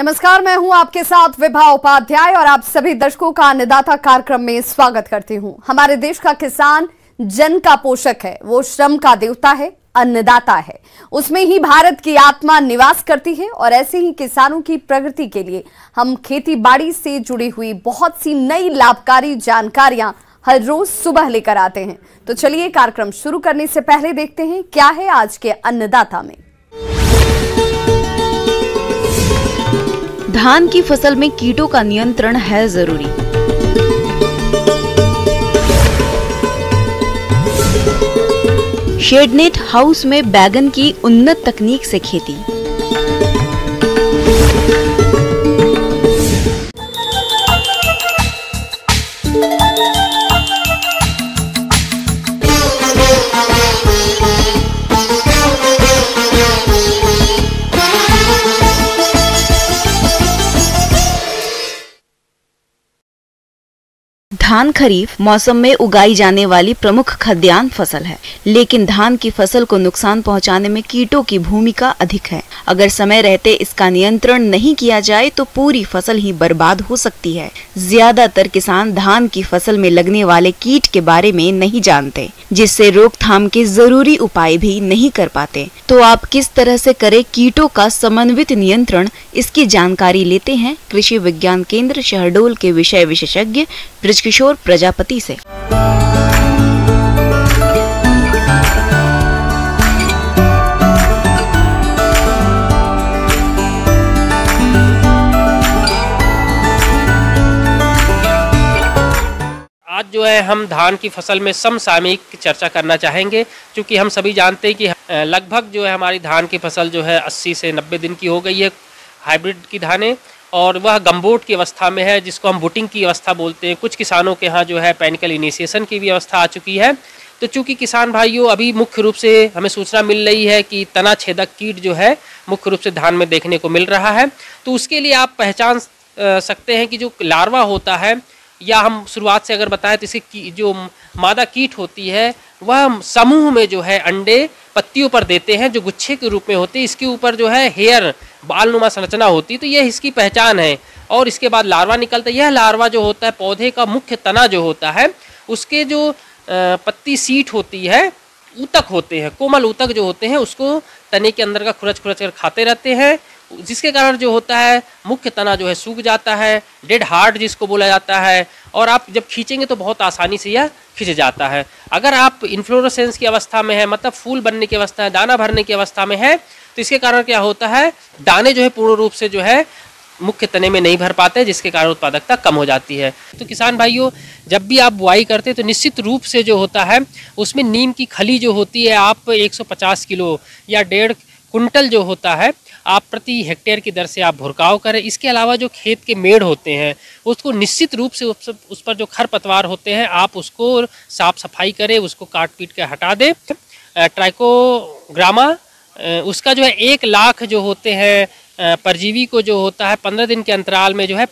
नमस्कार, मैं हूं आपके साथ विभा उपाध्याय और आप सभी दर्शकों का अन्नदाता कार्यक्रम में स्वागत करती हूं। हमारे देश का किसान जन का पोषक है, वो श्रम का देवता है, अन्नदाता है। उसमें ही भारत की आत्मा निवास करती है और ऐसे ही किसानों की प्रगति के लिए हम खेती बाड़ी से जुड़ी हुई बहुत सी नई लाभकारी जानकारियां हर रोज सुबह लेकर आते हैं। तो चलिए कार्यक्रम शुरू करने से पहले देखते हैं क्या है आज के अन्नदाता में। धान की फसल में कीटों का नियंत्रण है जरूरी। शेडनेट हाउस में बैगन की उन्नत तकनीक से खेती। धान खरीफ मौसम में उगाई जाने वाली प्रमुख खाद्यान्न फसल है, लेकिन धान की फसल को नुकसान पहुंचाने में कीटों की भूमिका अधिक है। अगर समय रहते इसका नियंत्रण नहीं किया जाए तो पूरी फसल ही बर्बाद हो सकती है। ज्यादातर किसान धान की फसल में लगने वाले कीट के बारे में नहीं जानते, जिससे रोकथाम के जरूरी उपाय भी नहीं कर पाते। तो आप किस तरह से करें कीटों का समन्वित नियंत्रण, इसकी जानकारी लेते हैं कृषि विज्ञान केंद्र शहडोल के विषय विशेषज्ञ बृजकिशोर प्रजापति से। आज जो है हम धान की फसल में समसामयिक चर्चा करना चाहेंगे, क्योंकि हम सभी जानते हैं कि लगभग जो है हमारी धान की फसल जो है 80 से 90 दिन की हो गई है, हाइब्रिड की धानें, और वह गम्बोट की अवस्था में है, जिसको हम बुटिंग की अवस्था बोलते हैं। कुछ किसानों के यहाँ जो है पैनिकल इनिशिएशन की भी अवस्था आ चुकी है। तो चूँकि किसान भाइयों अभी मुख्य रूप से हमें सूचना मिल रही है कि तना छेदक कीट जो है मुख्य रूप से धान में देखने को मिल रहा है, तो उसके लिए आप पहचान सकते हैं कि जो लार्वा होता है, या हम शुरुआत से अगर बताएं तो इसकी जो मादा कीट होती है वह समूह में जो है अंडे पत्तियों पर देते हैं, जो गुच्छे के रूप में होते हैं। इसके ऊपर जो है हेयर बालनुमा संरचना होती है, तो यह इसकी पहचान है। और इसके बाद लार्वा निकलता है। यह लार्वा जो होता है पौधे का मुख्य तना जो होता है, उसके जो पत्ती सीट होती है, ऊतक होते हैं, कोमल ऊतक जो होते हैं, उसको तने के अंदर का खुरच कर खाते रहते हैं, जिसके कारण जो होता है मुख्य तना जो है सूख जाता है, डेड हार्ड जिसको बोला जाता है, और आप जब खींचेंगे तो बहुत आसानी से यह खिंच जाता है। अगर आप इन्फ्लोरेसेंस की अवस्था में है, मतलब फूल बनने की अवस्था है, दाना भरने की अवस्था में है, तो इसके कारण क्या होता है, दाने जो है पूर्ण रूप से जो है मुख्य तने में नहीं भर पाते, जिसके कारण उत्पादकता कम हो जाती है। तो किसान भाइयों, जब भी आप बुआई करते हैं तो निश्चित रूप से जो होता है उसमें नीम की खली जो होती है आप 150 किलो या 1.5 कुंटल जो होता है आप प्रति हेक्टेयर की दर से आप भुरकाव करें। इसके अलावा जो खेत के मेड़ होते हैं उसको निश्चित रूप से उस पर जो खरपतवार होते हैं आप उसको साफ सफाई करें, उसको काट पीट के हटा दें। ट्राइकोग्रामा उसका जो है 1 लाख जो होते हैं परजीवी को जो होता है 15 दिन के अंतराल में जो है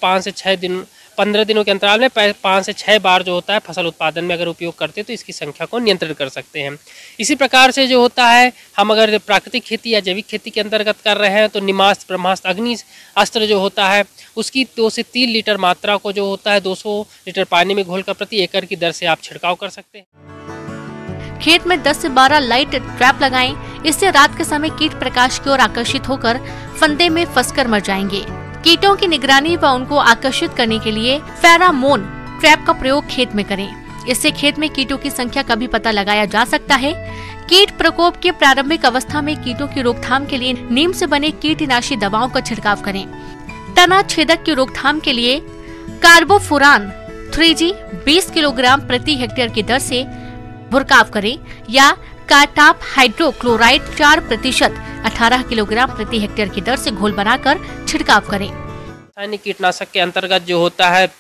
15 दिनों के अंतराल में 5 से 6 बार जो होता है फसल उत्पादन में अगर उपयोग करते हैं तो इसकी संख्या को नियंत्रण कर सकते हैं। इसी प्रकार से जो होता है हम अगर प्राकृतिक खेती या जैविक खेती के अंतर्गत कर रहे हैं तो निमास्त, ब्रह्मास्त्र, अग्नि अस्त्र जो होता है उसकी 2 से 3 लीटर मात्रा को जो होता है 200 लीटर पानी में घोलकर प्रति एकड़ की दर से आप छिड़काव कर सकते हैं। खेत में 10 से 12 लाइट ट्रैप लगाएं, इससे रात के समय कीट प्रकाश की ओर आकर्षित होकर फंदे में फंसकर मर जाएंगे। कीटों की निगरानी व उनको आकर्षित करने के लिए फेरामोन ट्रैप का प्रयोग खेत में करें। इससे खेत में कीटों की संख्या का भी पता लगाया जा सकता है। कीट प्रकोप के प्रारंभिक अवस्था में कीटों की रोकथाम के लिए नीम से बने कीटनाशी दवाओं का छिड़काव करें। तना छेदक की रोकथाम के लिए कार्बोफुरान 3G 20 किलोग्राम प्रति हेक्टेयर की दर से भुरकाव करें, या कार्टाप हाइड्रोक्लोराइड 4% 18 किलोग्राम प्रति हेक्टेयर की दर से घोल बनाकर छिड़काव करें। रासायनिक कीटनाशक के अंतर्गत जो होता है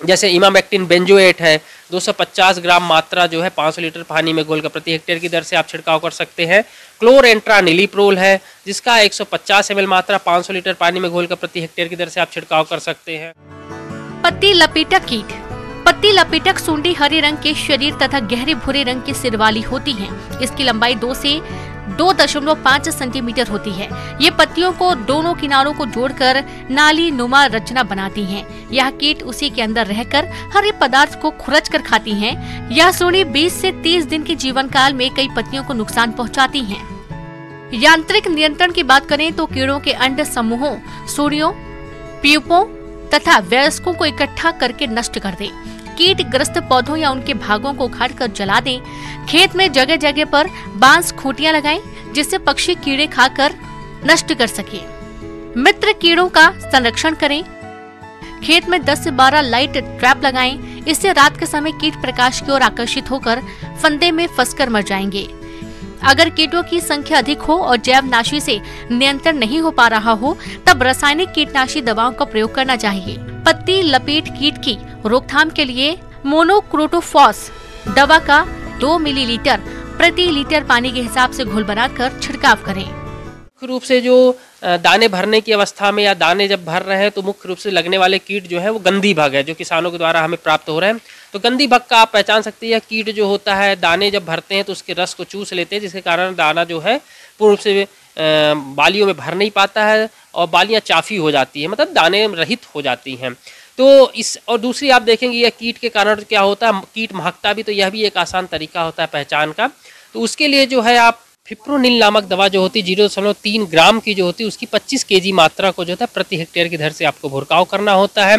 जैसे इमामेक्टिन बेंजोएट है 250 ग्राम मात्रा जो है 500 लीटर पानी में घोलकर प्रति हेक्टेयर की दर से आप छिड़काव कर सकते हैं। क्लोरेंट्रानिलीप्रोल है जिसका 150 ml मात्रा 500 लीटर पानी में घोलकर प्रति हेक्टेयर की दर से आप छिड़काव कर सकते हैं। पत्ती लपेटक कीट। पत्ती लपेटक सूंडी हरे रंग के शरीर तथा गहरे भूरे रंग की सिर वाली होती है। इसकी लंबाई 2 से 2.5 सेंटीमीटर होती है। ये पत्तियों को दोनों किनारों को जोड़कर नाली नुमा रचना बनाती हैं। यह कीट उसी के अंदर रहकर हरे पदार्थ को खुरच कर खाती हैं। यह सूढ़ी 20 से 30 दिन के जीवन काल में कई पत्तियों को नुकसान पहुंचाती हैं। यांत्रिक नियंत्रण की बात करें तो कीड़ों के अंड समूहों, सूढ़ियों, प्यूपों तथा वयस्कों को इकट्ठा करके नष्ट कर दें। कीट ग्रस्त पौधों या उनके भागों को उखाड़कर जला दें। खेत में जगह जगह पर बांस खूंटियां लगाएं, जिससे पक्षी कीड़े खाकर नष्ट कर सके। मित्र कीड़ों का संरक्षण करें। खेत में 10 से 12 लाइट ट्रैप लगाएं। इससे रात के समय कीट प्रकाश की ओर आकर्षित होकर फंदे में फंसकर मर जाएंगे। अगर कीटों की संख्या अधिक हो और जैवनाशी से नियंत्रण नहीं हो पा रहा हो, तब रासायनिक कीटनाशी दवाओं का प्रयोग करना चाहिए। पत्ती लपेट कीट की रोकथाम के लिए मोनोक्रोटोफॉस दवा का 2 मिलीलीटर प्रति लीटर पानी के हिसाब से घोल बनाकर छिड़काव करें। मुख्य रूप से जो दाने भरने की अवस्था में या दाने जब भर रहे हैं तो मुख्य रूप से लगने वाले कीट जो है वो गंदी भग है, जो किसानों के द्वारा हमें प्राप्त हो रहे हैं। तो गंदी भग का आप पहचान सकते हैं। कीट जो होता है दाने जब भरते हैं तो उसके रस को चूस लेते हैं, जिसके कारण दाना जो है पूर्ण रूप से बालियों में भर नहीं पाता है और बालियाँ चाफी हो जाती है, मतलब दाने रहित हो जाती हैं। तो इस और दूसरी आप देखेंगे यह कीट के कारण क्या होता है, कीट महकता भी, तो यह भी एक आसान तरीका होता है पहचान का। तो उसके लिए जो है आप फिप्रोनिल नामक दवा जो होती है 0.3 ग्राम की जो होती है उसकी 25 kg मात्रा को जो है प्रति हेक्टेयर की दर से आपको भुरकाव करना होता है।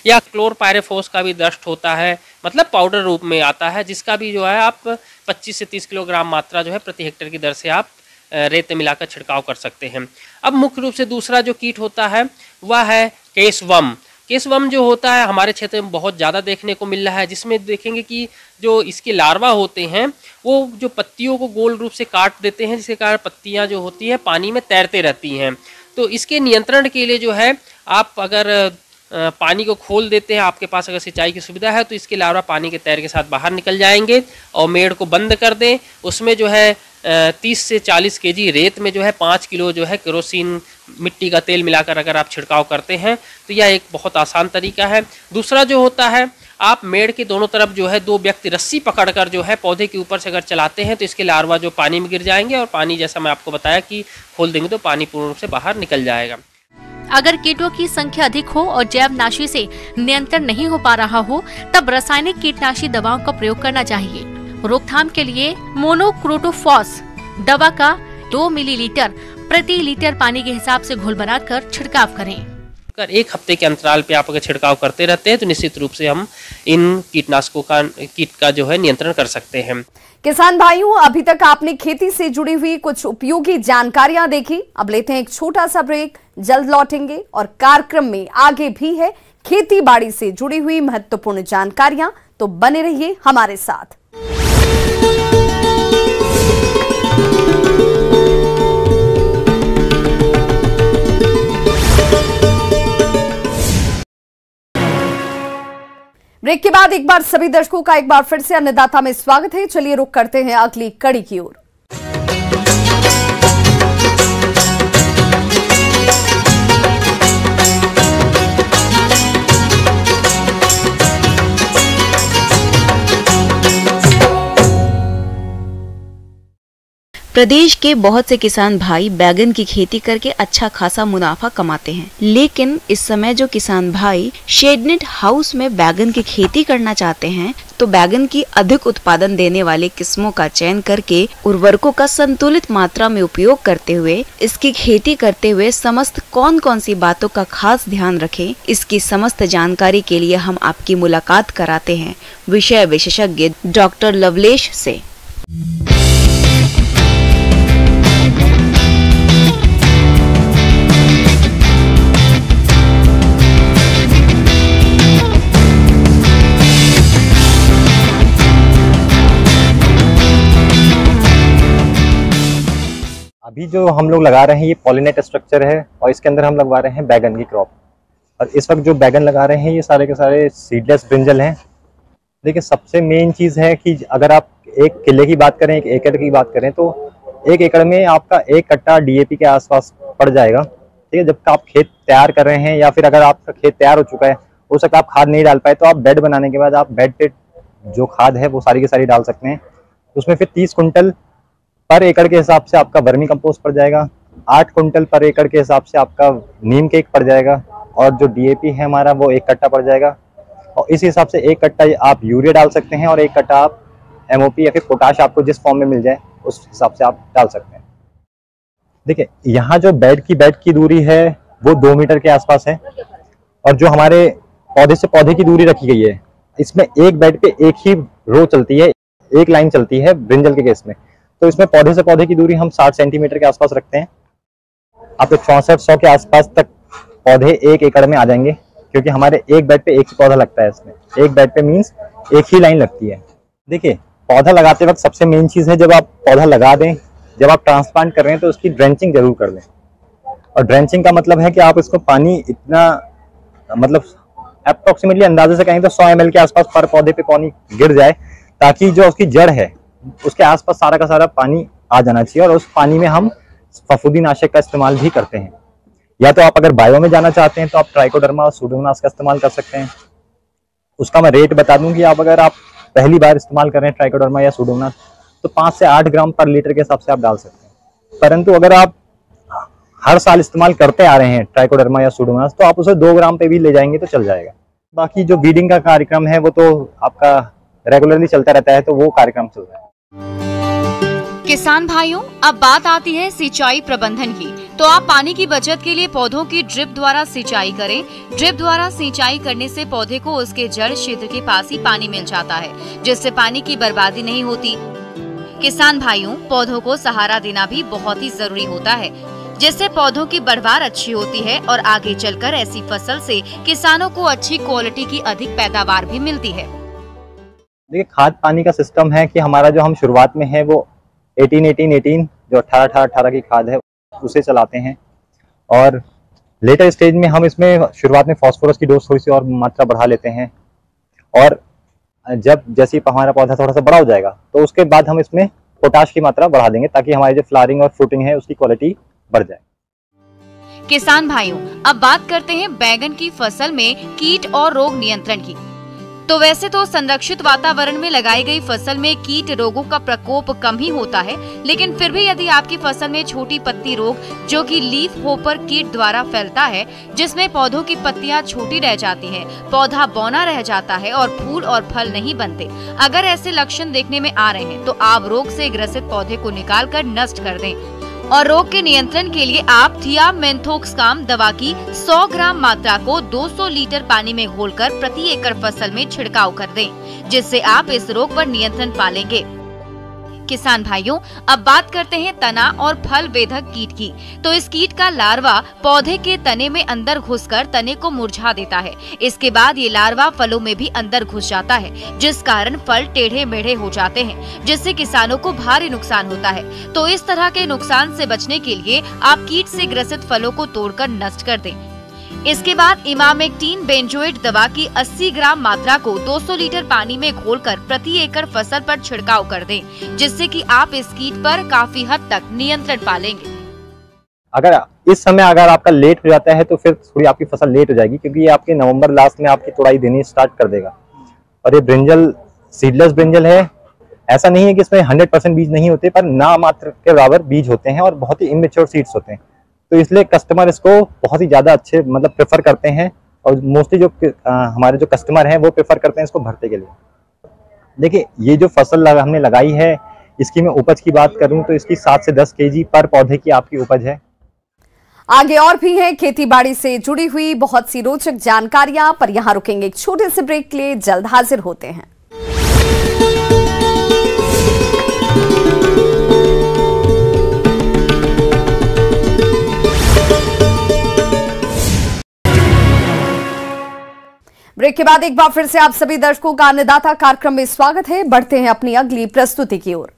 या क्लोरपायरेफॉस का भी दस्ट होता है, मतलब पाउडर रूप में आता है, जिसका भी जो है आप 25 से 30 किलोग्राम मात्रा जो है प्रति हेक्टेयर की दर से आप रेत में मिलाकर छिड़काव कर सकते हैं। अब मुख्य रूप से दूसरा जो कीट होता है वह है केसवम। केसवम जो होता है हमारे क्षेत्र में बहुत ज़्यादा देखने को मिल रहा है, जिसमें देखेंगे कि जो इसके लार्वा होते हैं वो जो पत्तियों को गोल रूप से काट देते हैं, जिसके कारण पत्तियां जो होती हैं पानी में तैरते रहती हैं। तो इसके नियंत्रण के लिए जो है आप अगर पानी को खोल देते हैं, आपके पास अगर सिंचाई की सुविधा है तो इसके लार्वा पानी के तैर के साथ बाहर निकल जाएंगे और मेड़ को बंद कर दें। उसमें जो है 30 से 40 kg रेत में जो है 5 किलो जो है केरोसिन मिट्टी का तेल मिलाकर अगर आप छिड़काव करते हैं तो यह एक बहुत आसान तरीका है। दूसरा जो होता है आप मेड़ के दोनों तरफ जो है 2 व्यक्ति रस्सी पकड़कर जो है पौधे के ऊपर से अगर चलाते हैं तो इसके लार्वा जो पानी में गिर जाएंगे और पानी जैसा मैं आपको बताया कि खोल देंगे तो पानी पूर्ण रूप से बाहर निकल जाएगा। अगर कीटों की संख्या अधिक हो और जैवनाशी से नियंत्रण नहीं हो पा रहा हो, तब रासायनिक कीटनाशी दवाओं का प्रयोग करना चाहिए। रोकथाम के लिए मोनोक्रोटोफॉस दवा का 2 मिलीलीटर प्रति लीटर पानी के हिसाब से घोल बनाकर छिड़काव करें। अगर 1 हफ्ते के अंतराल पे आप अगर छिड़काव करते रहते हैं तो निश्चित रूप से हम इन कीटनाशकों का कीट का जो है नियंत्रण कर सकते हैं। किसान भाइयों, अभी तक आपने खेती से जुड़ी हुई कुछ उपयोगी जानकारियां देखी। अब लेते हैं एक छोटा सा ब्रेक, जल्द लौटेंगे और कार्यक्रम में आगे भी है खेती बाड़ी से जुड़ी हुई महत्वपूर्ण जानकारियां, तो बने रहिए हमारे साथ। ब्रेक के बाद एक बार सभी दर्शकों का एक बार फिर से अन्नदाता में स्वागत है। चलिए रुक करते हैं अगली कड़ी की ओर। प्रदेश के बहुत से किसान भाई बैगन की खेती करके अच्छा खासा मुनाफा कमाते हैं, लेकिन इस समय जो किसान भाई शेडनेट हाउस में बैगन की खेती करना चाहते हैं तो बैगन की अधिक उत्पादन देने वाले किस्मों का चयन करके उर्वरकों का संतुलित मात्रा में उपयोग करते हुए इसकी खेती करते हुए समस्त कौन कौन सी बातों का खास ध्यान रखें, इसकी समस्त जानकारी के लिए हम आपकी मुलाकात कराते हैं विषय विशेषज्ञ डॉक्टर लवलेश से। अभी जो हम लोग लगा रहे हैं ये पॉलिनेट स्ट्रक्चर है और इसके अंदर हम लगवा रहे हैं बैगन की क्रॉप। और इस वक्त जो बैगन लगा रहे हैं ये सारे के सारे सीडलेस ब्रिंजल हैं। देखिए, सबसे मेन चीज़ है कि अगर आप एक किले की बात करें, 1 एकड़ की बात करें तो 1 एकड़ में आपका 1 कट्टा DAP के आसपास पड़ जाएगा। ठीक है, जब आप खेत तैयार कर रहे हैं या फिर अगर आपका खेत तैयार हो चुका है, हो सकता है आप खाद नहीं डाल पाए, तो आप बेड बनाने के बाद आप बेड पे जो खाद है वो सारी की सारी डाल सकते हैं। उसमें फिर 30 कुंटल पर एकड़ के हिसाब से आपका वर्मी कंपोस्ट पड़ जाएगा, 8 कुंटल पर एकड़ के हिसाब से आपका नीम केक पड़ जाएगा, और जो DAP है हमारा वो 1 कट्टा पड़ जाएगा। और इस हिसाब से 1 कट्टा आप यूरिया डाल सकते हैं और 1 कट्टा आप MOP या फिर पोटाश आपको जिस फॉर्म में मिल जाए उस हिसाब से आप डाल सकते हैं। देखिए यहाँ जो बेड की दूरी है वो 2 मीटर के आसपास है, और जो हमारे पौधे से पौधे की दूरी रखी गई है इसमें एक बेड पे एक ही रो चलती है, एक लाइन चलती है ब्रिंजल के केस में। तो इसमें पौधे से पौधे की दूरी हम 60 सेंटीमीटर के आसपास रखते हैं। आपके 6400 के आसपास तक पौधे 1 एकड़ में आ जाएंगे, क्योंकि हमारे एक बेड पे एक ही पौधा लगता है। इसमें एक बेड पे मीन्स एक ही लाइन लगती है। देखिए पौधा लगाते वक्त सबसे मेन चीज है, जब आप पौधा लगा दें, जब आप ट्रांसप्लांट कर रहे हैं तो उसकी ड्रेंचिंग जरूर कर लें। और ड्रेंचिंग का मतलब है कि आप इसको पानी इतना, मतलब अप्रोक्सीमेटली अंदाजे से कहें तो 100 ml के आसपास पर पौधे पे पानी गिर जाए, ताकि जो उसकी जड़ है उसके आसपास सारा का सारा पानी आ जाना चाहिए। और उस पानी में हम फफूंदीनाशक का इस्तेमाल भी करते हैं। या तो आप अगर बायो में जाना चाहते हैं तो आप ट्राइकोडर्मा और सूडोमोनास का इस्तेमाल कर सकते हैं। उसका मैं रेट बता दूं कि अगर आप पहली बार इस्तेमाल कर रहे हैं ट्राइकोडर्मा या सूडोमोनास तो 5 से 8 ग्राम पर लीटर के हिसाब से आप डाल सकते हैं। परंतु अगर आप हर साल इस्तेमाल करते आ रहे हैं ट्राइकोडर्मा या सूडोमोनास तो आप उसे 2 ग्राम पे भी ले जाएंगे तो चल जाएगा। बाकी जो बीडिंग का कार्यक्रम है वो तो आपका रेगुलरली चलता रहता है, तो वो कार्यक्रम चल रहा है। किसान भाइयों, अब बात आती है सिंचाई प्रबंधन की। तो आप पानी की बचत के लिए पौधों की ड्रिप द्वारा सिंचाई करें। ड्रिप द्वारा सिंचाई करने से पौधे को उसके जड़ क्षेत्र के पास ही पानी मिल जाता है, जिससे पानी की बर्बादी नहीं होती। किसान भाइयों, पौधों को सहारा देना भी बहुत ही जरूरी होता है, जिससे पौधों की बढ़वार अच्छी होती है और आगे चलकर ऐसी फसल से किसानों को अच्छी क्वालिटी की अधिक पैदावार भी मिलती है। देखिए खाद पानी का सिस्टम है कि हमारा जो हम शुरुआत में है वो 18-18-18 जो 18-18-18 की खाद है उसे चलाते हैं, और लेटर स्टेज में हम इसमें शुरुआत में फास्फोरस की डोज थोड़ी सी और मात्रा बढ़ा लेते हैं। और जब जैसे हमारा पौधा थोड़ा सा बड़ा हो जाएगा तो उसके बाद हम इसमें पोटाश की मात्रा बढ़ा देंगे, ताकि हमारी जो फ्लावरिंग और फ्रूटिंग है उसकी क्वालिटी बढ़ जाए। किसान भाइयों, अब बात करते हैं बैगन की फसल में कीट और रोग नियंत्रण की। तो वैसे तो संरक्षित वातावरण में लगाई गई फसल में कीट रोगों का प्रकोप कम ही होता है, लेकिन फिर भी यदि आपकी फसल में छोटी पत्ती रोग जो कि लीफ होपर कीट द्वारा फैलता है, जिसमें पौधों की पत्तियां छोटी रह जाती हैं, पौधा बौना रह जाता है और फूल और फल नहीं बनते, अगर ऐसे लक्षण देखने में आ रहे हैं तो आप रोग से ग्रसित पौधे को निकालकर नष्ट कर दें। और रोग के नियंत्रण के लिए आप थियामेंथोक्साम दवा की 100 ग्राम मात्रा को 200 लीटर पानी में घोलकर प्रति एकड़ फसल में छिड़काव कर दें, जिससे आप इस रोग पर नियंत्रण पालेंगे। किसान भाइयों, अब बात करते हैं तना और फल वेधक कीट की। तो इस कीट का लार्वा पौधे के तने में अंदर घुसकर तने को मुरझा देता है। इसके बाद ये लार्वा फलों में भी अंदर घुस जाता है, जिस कारण फल टेढ़े मेढ़े हो जाते हैं, जिससे किसानों को भारी नुकसान होता है। तो इस तरह के नुकसान से बचने के लिए आप कीट से ग्रसित फलों को तोड़कर नष्ट कर दें। इसके बाद इमामेक्टिन बेंजोएट दवा की 80 ग्राम मात्रा को 200 लीटर पानी में घोलकर प्रति एकड़ फसल पर छिड़काव कर दें, जिससे कि आप इस कीट पर काफी हद तक नियंत्रण पालेंगे। अगर इस समय अगर आपका लेट हो जाता है तो फिर थोड़ी आपकी फसल लेट हो जाएगी, क्योंकि ये आपके नवंबर लास्ट में आपकी तोड़ाई देनी स्टार्ट कर देगा। और ये ब्रिंजल सीडलेस ब्रिंजल है। ऐसा नहीं है कि इसमें 100% बीज नहीं होते, पर ना मात्र के बराबर बीज होते हैं और बहुत ही इमेच्योर सीड्स होते हैं। तो इसलिए कस्टमर इसको बहुत ही ज़्यादा अच्छे मतलब प्रेफर करते हैं, और मोस्टली जो हमारे जो कस्टमर हैं वो प्रेफर करते हैं इसको भरते के लिए। देखिए ये जो फसल हमने लगाई है, इसकी मैं उपज की बात करूं तो इसकी 7 से 10 केजी पर पौधे की आपकी उपज है। आगे और भी है खेतीबाड़ी से जुड़ी हुई बहुत सी रोचक जानकारियां, पर यहां रुकेंगे एक छोटे से ब्रेक के लिए। जल्द हाजिर होते हैं। ब्रेक के बाद एक बार फिर से आप सभी दर्शकों का अन्नदाता कार्यक्रम में स्वागत है। बढ़ते हैं अपनी अगली प्रस्तुति की ओर।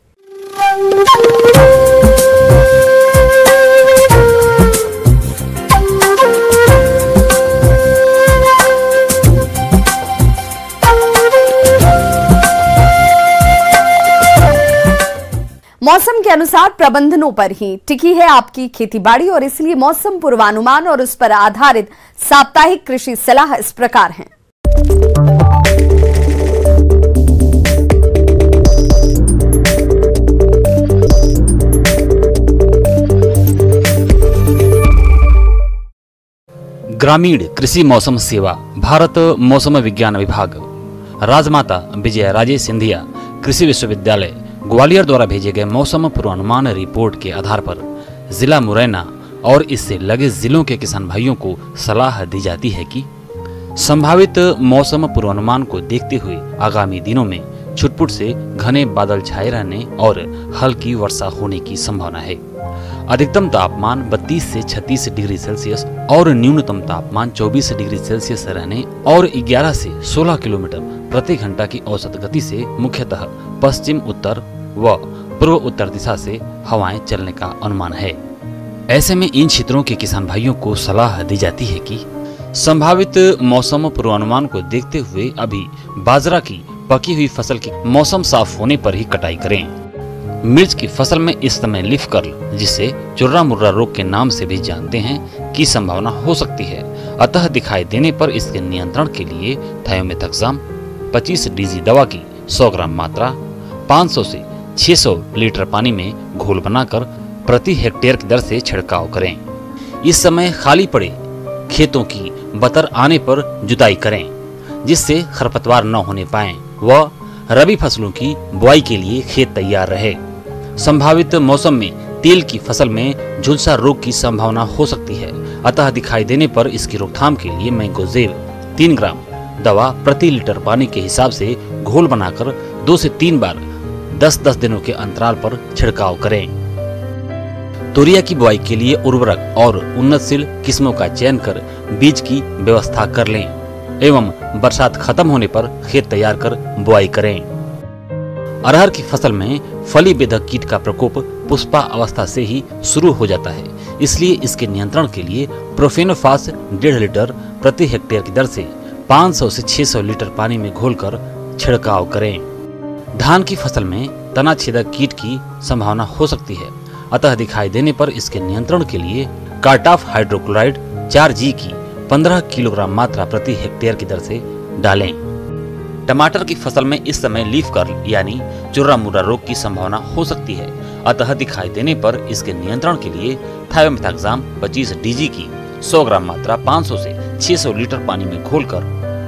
मौसम के अनुसार प्रबंधनों पर ही टिकी है आपकी खेतीबाड़ी, और इसलिए मौसम पूर्वानुमान और उस पर आधारित साप्ताहिक कृषि सलाह इस प्रकार है। ग्रामीण कृषि मौसम सेवा, भारत मौसम विज्ञान विभाग, राजमाता विजया राजे सिंधिया कृषि विश्वविद्यालय ग्वालियर द्वारा भेजे गए मौसम पूर्वानुमान रिपोर्ट के आधार पर जिला मुरैना और इससे लगे जिलों के किसान भाइयों को सलाह दी जाती है कि संभावित मौसम पूर्वानुमान को देखते हुए आगामी दिनों में छुटपुट से घने बादल छाए रहने और हल्की वर्षा होने की संभावना है। अधिकतम तापमान 32 से 36 डिग्री सेल्सियस और न्यूनतम तापमान 24 डिग्री सेल्सियस रहने और 11 से 16 किलोमीटर प्रति घंटा की औसत गति से मुख्यतः पश्चिम उत्तर व पूर्व उत्तर दिशा से हवाएं चलने का अनुमान है। ऐसे में इन क्षेत्रों के किसान भाइयों को सलाह दी जाती है कि संभावित मौसम पूर्वानुमान को देखते हुए अभी बाजरा की पकी हुई फसल की मौसम साफ होने पर ही कटाई करें। मिर्च की फसल में इस समय लीफ कर्ल, जिसे चुर्रा मुर्रा रोग के नाम से भी जानते हैं, की संभावना हो सकती है। अतः दिखाई देने पर इसके नियंत्रण के लिए थायोमेथाक्साम 25 डीजी दवा की 100 ग्राम मात्रा 500 से 600 लीटर पानी में घोल बनाकर प्रति हेक्टेयर की दर से छिड़काव करें। इस समय खाली पड़े खेतों की बतर आने पर जुताई करें, जिससे खरपतवार न होने पाएं व रबी फसलों की बुआई के लिए खेत तैयार रहे। संभावित मौसम में तिल की फसल में झुलसा रोग की संभावना हो सकती है। अतः दिखाई देने पर इसकी रोकथाम के लिए मैंगोजेब 3 ग्राम दवा प्रति लीटर पानी के हिसाब से घोल बनाकर 2 से 3 बार 10-10 दिनों के अंतराल पर छिड़काव करें। तोरिया की बुआई के लिए उर्वरक और उन्नतशील किस्मों का चयन कर बीज की व्यवस्था कर लें एवं बरसात खत्म होने पर खेत तैयार कर बुआई करें। अरहर की फसल में फली बेधक कीट का प्रकोप पुष्पा अवस्था से ही शुरू हो जाता है, इसलिए इसके नियंत्रण के लिए प्रोफेनोफास 1.5 लीटर प्रति हेक्टेयर की दर से 500 से 600 लीटर पानी में घोलकर छिड़काव करें। धान की फसल में तना छेदक कीट की संभावना हो सकती है। अतः दिखाई देने पर इसके नियंत्रण के लिए कार्टाफ हाइड्रोक्लोराइड 4G की 15 किलोग्राम मात्रा प्रति हेक्टेयर की दर से डालें। टमाटर की फसल में इस समय लीफ कर्ल यानी चुर्रा मुर्रा रोग की संभावना हो सकती है। अतः दिखाई देने पर इसके नियंत्रण के लिए थायोमेथाक्साम 25 डीजी की 100 ग्राम मात्रा 500 से 600 लीटर पानी में घोलकर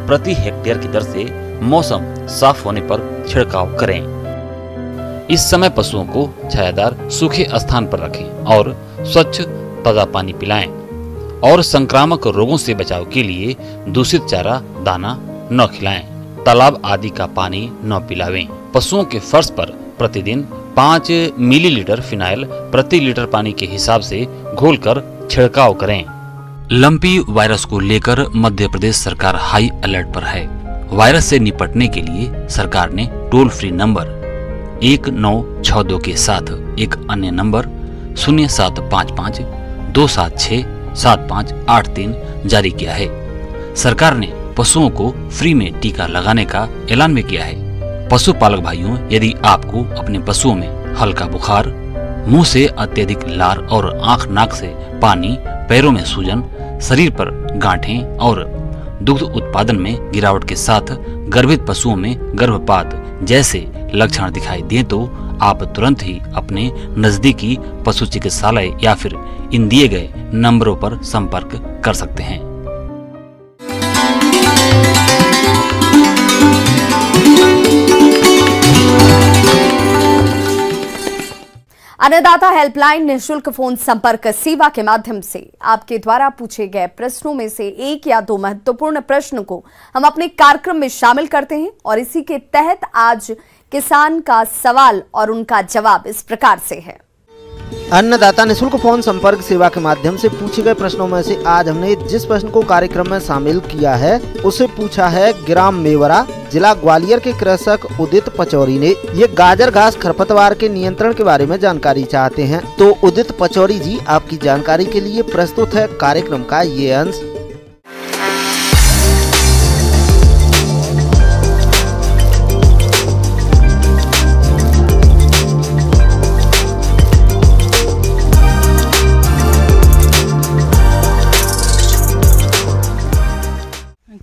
प्रति हेक्टेयर की दर से मौसम साफ होने पर छिड़काव करें। इस समय पशुओं को छायादार सूखे स्थान पर रखें और स्वच्छ ताजा पानी पिलाएं और संक्रामक रोगों से बचाव के लिए दूषित चारा दाना न खिलाएं, तालाब आदि का पानी न पिलावें। पशुओं के फर्श पर प्रतिदिन 5 मिलीलीटर फिनाइल प्रति लीटर पानी के हिसाब से घोलकर छिड़काव करें। लंपी वायरस को लेकर मध्य प्रदेश सरकार हाई अलर्ट पर है। वायरस से निपटने के लिए सरकार ने टोल फ्री नंबर 1962 के साथ एक अन्य नंबर 0755 276 7583 जारी किया है। सरकार ने पशुओं को फ्री में टीका लगाने का ऐलान भी किया है। पशुपालक भाइयों, यदि आपको अपने पशुओं में हल्का बुखार, मुंह से अत्यधिक लार और आंख नाक से पानी, पैरों में सूजन, शरीर पर गांठें और दुग्ध उत्पादन में गिरावट के साथ गर्भित पशुओं में गर्भपात जैसे लक्षण दिखाई दें तो आप तुरंत ही अपने नजदीकी पशु चिकित्सालय या फिर इन दिए गए नंबरों पर संपर्क कर सकते हैं। अन्नदाता हेल्पलाइन निःशुल्क फोन संपर्क सेवा के माध्यम से आपके द्वारा पूछे गए प्रश्नों में से 1 या 2 महत्वपूर्ण प्रश्न को हम अपने कार्यक्रम में शामिल करते हैं और इसी के तहत आज किसान का सवाल और उनका जवाब इस प्रकार से है। अन्नदाता निःशुल्क फोन संपर्क सेवा के माध्यम से पूछे गए प्रश्नों में से आज हमने जिस प्रश्न को कार्यक्रम में शामिल किया है उसे पूछा है ग्राम मेवरा, जिला ग्वालियर के कृषक उदित पचौरी ने। ये गाजर घास खरपतवार के नियंत्रण के बारे में जानकारी चाहते हैं। तो उदित पचौरी जी, आपकी जानकारी के लिए प्रस्तुत है कार्यक्रम का ये अंश।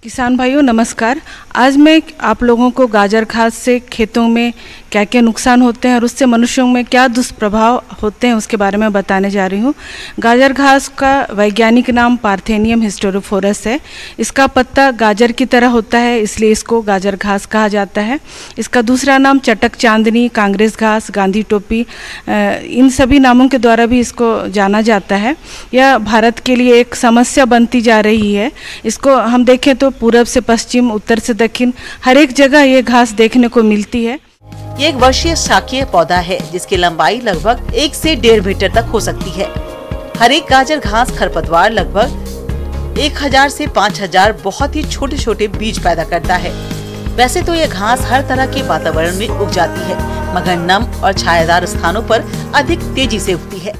किसान भाइयों नमस्कार। आज मैं आप लोगों को गाजर घास से खेतों में क्या क्या नुकसान होते हैं और उससे मनुष्यों में क्या दुष्प्रभाव होते हैं उसके बारे में बताने जा रही हूँ। गाजर घास का वैज्ञानिक नाम पार्थेनियम हिस्टोरोफोरस है। इसका पत्ता गाजर की तरह होता है, इसलिए इसको गाजर घास कहा जाता है। इसका दूसरा नाम चटक चांदनी, कांग्रेस घास, गांधी टोपी, इन सभी नामों के द्वारा भी इसको जाना जाता है। यह भारत के लिए एक समस्या बनती जा रही है। इसको हम देखें तो पूरब से पश्चिम, उत्तर से दक्षिण, हर एक जगह ये घास देखने को मिलती है। ये एक वर्षीय शाकीय पौधा है जिसकी लंबाई लगभग 1 से 1.5 मीटर तक हो सकती है। हर एक गाजर घास खरपतवार लगभग 1000 से 5000 बहुत ही छोटे छोटे बीज पैदा करता है। वैसे तो यह घास हर तरह के वातावरण में उग जाती है, मगर नम और छायादार स्थानों पर अधिक तेजी से उगती है।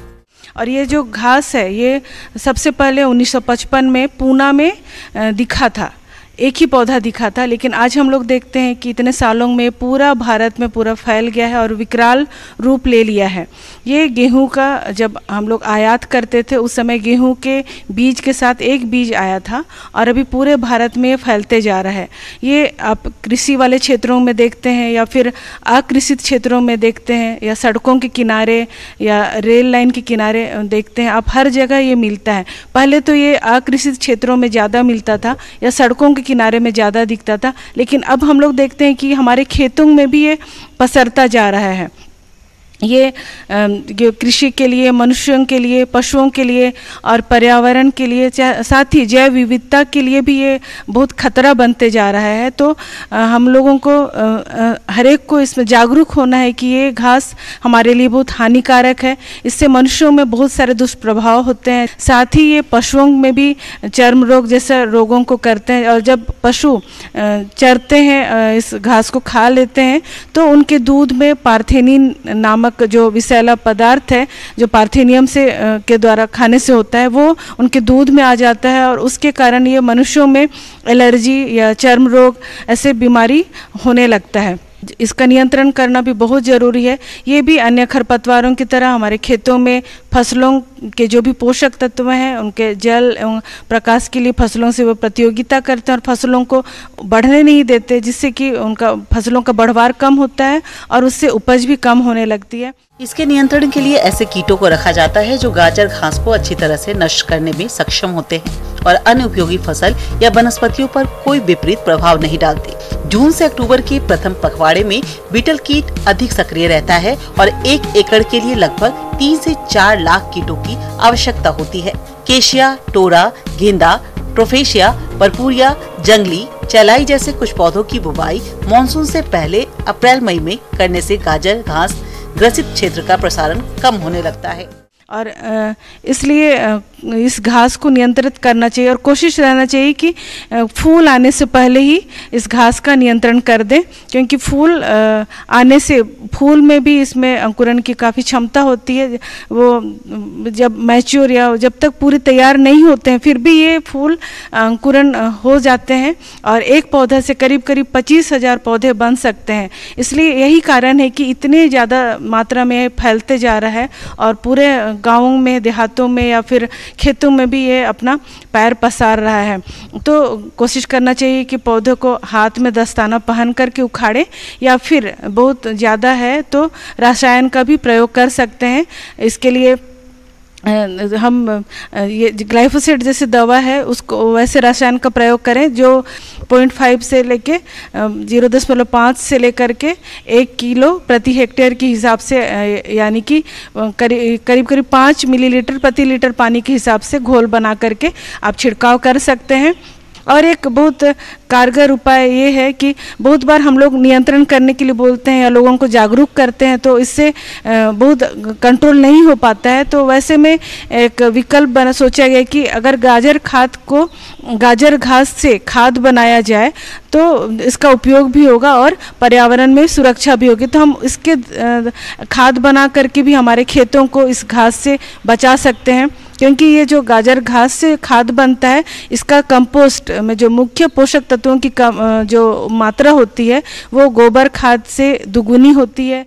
और ये जो घास है ये सबसे पहले 1955 में पूना में दिखा था, एक ही पौधा दिखा था, लेकिन आज हम लोग देखते हैं कि इतने सालों में पूरा भारत में पूरा फैल गया है और विकराल रूप ले लिया है। ये गेहूं का जब हम लोग आयात करते थे उस समय गेहूं के बीज के साथ एक बीज आया था और अभी पूरे भारत में फैलते जा रहा है। ये आप कृषि वाले क्षेत्रों में देखते हैं या फिर अकृषित क्षेत्रों में देखते हैं या सड़कों के किनारे या रेल लाइन के किनारे देखते हैं, आप हर जगह ये मिलता है। पहले तो ये अकृषित क्षेत्रों में ज़्यादा मिलता था या सड़कों के किनारे में ज़्यादा दिखता था, लेकिन अब हम लोग देखते हैं कि हमारे खेतों में भी ये पसरता जा रहा है। ये कृषि के लिए, मनुष्यों के लिए, पशुओं के लिए और पर्यावरण के लिए, साथ ही जैव विविधता के लिए भी ये बहुत खतरा बनते जा रहा है। तो हम लोगों को हर एक को इसमें जागरूक होना है कि ये घास हमारे लिए बहुत हानिकारक है। इससे मनुष्यों में बहुत सारे दुष्प्रभाव होते हैं, साथ ही ये पशुओं में भी चर्म रोग जैसे रोगों को करते हैं। और जब पशु चरते हैं, इस घास को खा लेते हैं, तो उनके दूध में पार्थेनिन नामक जो विषैला पदार्थ है जो पार्थेनियम से के द्वारा खाने से होता है, वो उनके दूध में आ जाता है और उसके कारण ये मनुष्यों में एलर्जी या चर्म रोग ऐसे बीमारी होने लगता है। इसका नियंत्रण करना भी बहुत ज़रूरी है। ये भी अन्य खरपतवारों की तरह हमारे खेतों में फसलों के जो भी पोषक तत्व हैं उनके जल एवं प्रकाश के लिए फसलों से वो प्रतियोगिता करते हैं और फसलों को बढ़ने नहीं देते, जिससे कि उनका फसलों का बढ़वार कम होता है और उससे उपज भी कम होने लगती है। इसके नियंत्रण के लिए ऐसे कीटों को रखा जाता है जो गाजर घास को अच्छी तरह से नष्ट करने में सक्षम होते हैं और अन्य उपयोगी फसल या वनस्पतियों पर कोई विपरीत प्रभाव नहीं डालते। जून से अक्टूबर के प्रथम पखवाड़े में बीटल कीट अधिक सक्रिय रहता है और 1 एकड़ के लिए लगभग 3 से 4 लाख कीटों की आवश्यकता होती है। केशिया, टोरा, गेंदा, ट्रोफेशिया, परपुरिया, जंगली, चलाई जैसे कुछ पौधों की बुवाई मानसून से पहले अप्रैल मई में करने से गाजर घास ग्रसित क्षेत्र का प्रसारण कम होने लगता है। और इसलिए इस घास को नियंत्रित करना चाहिए और कोशिश रहना चाहिए कि फूल आने से पहले ही इस घास का नियंत्रण कर दें, क्योंकि फूल आने से फूल में भी इसमें अंकुरण की काफ़ी क्षमता होती है। वो जब मैच्योर या जब तक पूरी तैयार नहीं होते हैं फिर भी ये फूल अंकुरण हो जाते हैं और एक पौधा से करीब करीब 25,000 पौधे बन सकते हैं। इसलिए यही कारण है कि इतने ज़्यादा मात्रा में फैलते जा रहा है और पूरे गाँवों में, देहातों में या फिर खेतों में भी ये अपना पैर पसार रहा है। तो कोशिश करना चाहिए कि पौधों को हाथ में दस्ताना पहन करके उखाड़े या फिर बहुत ज़्यादा है तो रसायन का भी प्रयोग कर सकते हैं। इसके लिए हम ये ग्लाइफोसेट जैसे दवा है उसको वैसे रसायन का प्रयोग करें जो 0.5 से लेके 0.5 से लेकर के 1 किलो प्रति हेक्टेयर के हिसाब से, यानी कि करीब 5 मिलीलीटर प्रति लीटर पानी के हिसाब से घोल बना करके आप छिड़काव कर सकते हैं। और एक बहुत कारगर उपाय ये है कि बहुत बार हम लोग नियंत्रण करने के लिए बोलते हैं या लोगों को जागरूक करते हैं तो इससे बहुत कंट्रोल नहीं हो पाता है। तो वैसे में एक विकल्प सोचा गया कि अगर गाजर घास से खाद बनाया जाए तो इसका उपयोग भी होगा और पर्यावरण में सुरक्षा भी होगी। तो हम इसके खाद बना करके भी हमारे खेतों को इस घास से बचा सकते हैं, क्योंकि ये जो गाजर घास से खाद बनता है इसका कंपोस्ट में जो मुख्य पोषक तत्वों की जो मात्रा होती है वो गोबर खाद से दुगुनी होती है।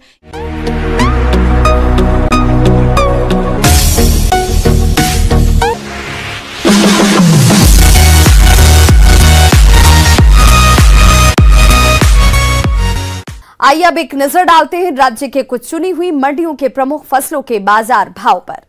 आइए अब एक नजर डालते हैं राज्य के कुछ चुनी हुई मंडियों के प्रमुख फसलों के बाजार भाव पर।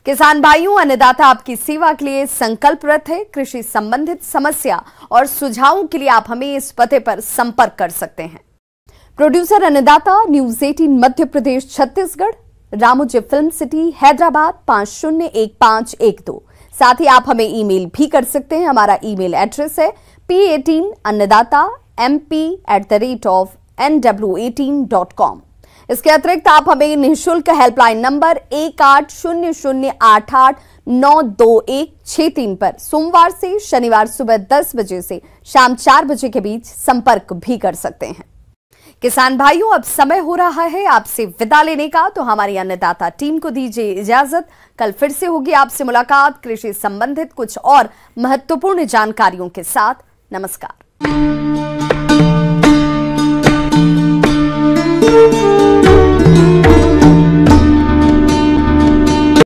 किसान भाइयों, अन्नदाता आपकी सेवा के लिए संकल्परत है। कृषि संबंधित समस्या और सुझावों के लिए आप हमें इस पते पर संपर्क कर सकते हैं। प्रोड्यूसर अन्नदाता, news 18 Madhya Pradesh Chhattisgarh, Ramoji film city, Hyderabad 501512। साथ ही आप हमें ईमेल भी कर सकते हैं। हमारा ईमेल एड्रेस है p18annadatamp@nw18.com। इसके अतिरिक्त आप हमें निःशुल्क हेल्पलाइन नंबर 180088922163 पर सोमवार से शनिवार सुबह 10 बजे से शाम 4 बजे के बीच संपर्क भी कर सकते हैं। किसान भाइयों, अब समय हो रहा है आपसे विदा लेने का, तो हमारी अन्नदाता टीम को दीजिए इजाजत। कल फिर से होगी आपसे मुलाकात कृषि संबंधित कुछ और महत्वपूर्ण जानकारियों के साथ। नमस्कार।